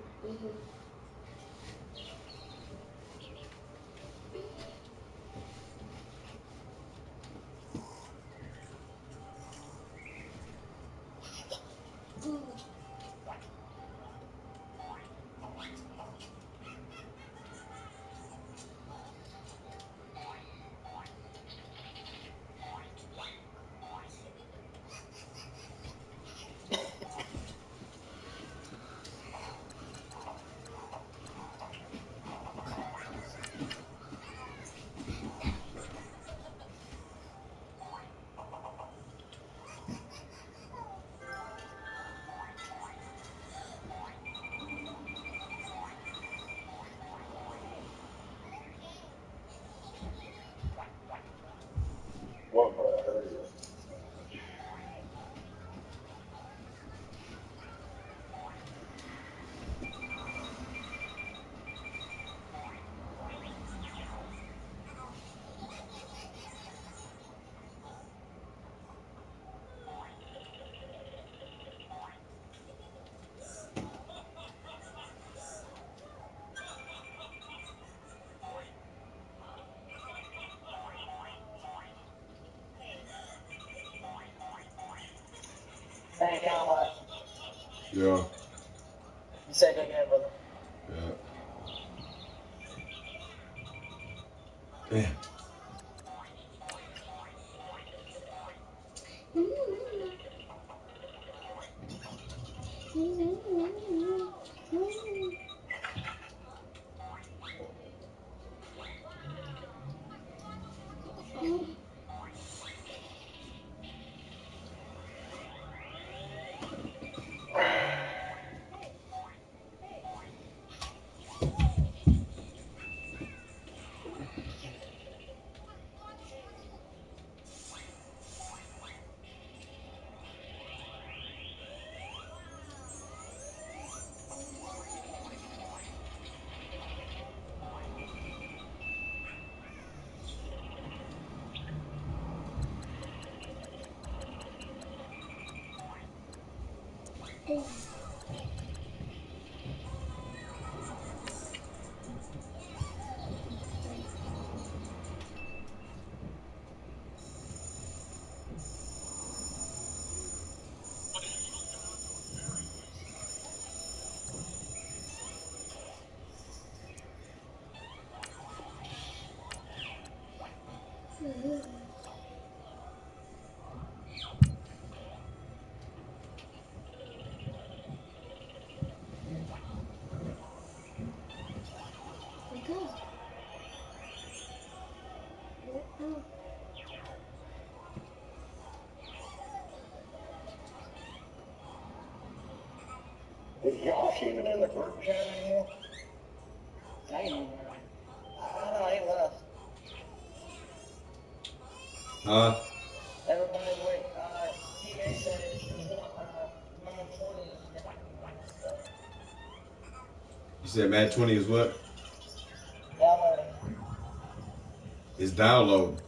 Hey, Cameron. Yeah. You said good game, brother. Yeah. Is Josh even in the group chat anymore? Dang. I know he left. Huh? Everybody wait. TJ said he's not, number 20 is down. You said Madden 20 is what? Downloading. It's downloading.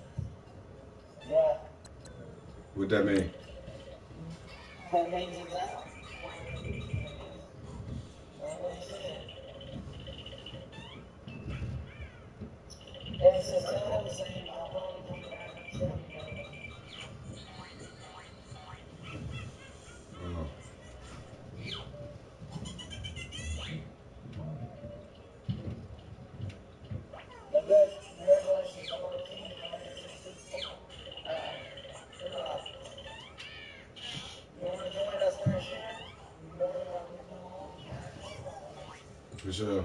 Yeah. What that mean? That means it's out. That's what he said. It's just tell him saying I'll probably come back and tell you that. Oh. But good. Congratulations on our team. You want to join us for a share? You're more than welcome to come on. For sure.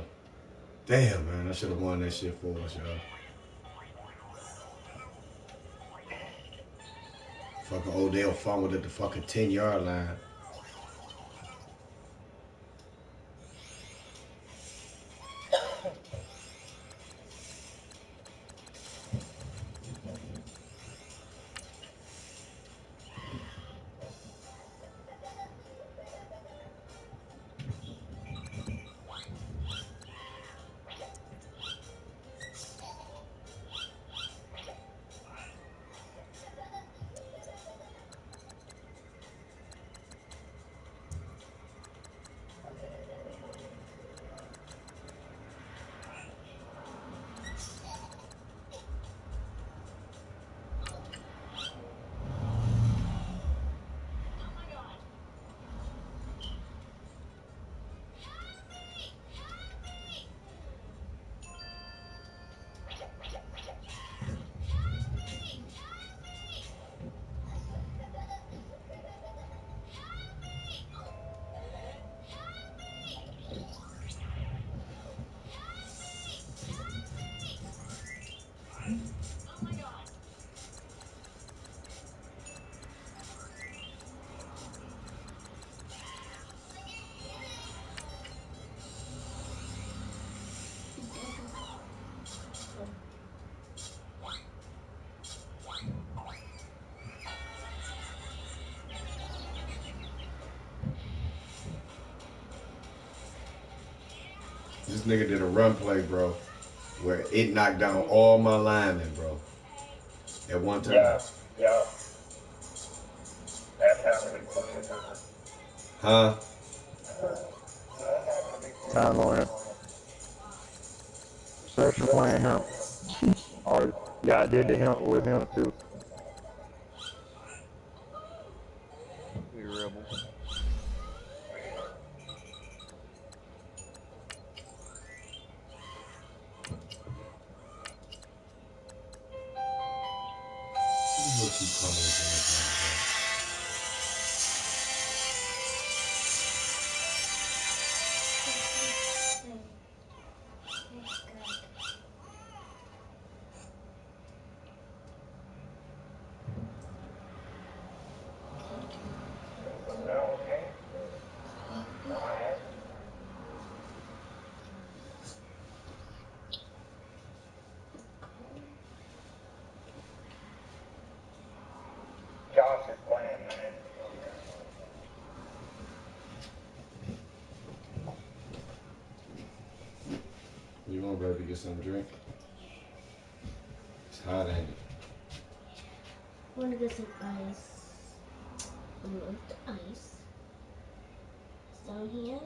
Damn, man, I should have won that shit for us, y'all. Fucking Odell fumbled at the fucking 10-yard line. This nigga did a run play, bro, where it knocked down all my linemen, bro, at one time. Yeah. That's happening. Huh? Time on him. Search playing him. Or yeah, I did to him with him too. We rebels. What you call this? Josh is playing, man. You want, baby, get something to drink? It's hot, ain't it? I want to get some ice. I want ice. It's down here.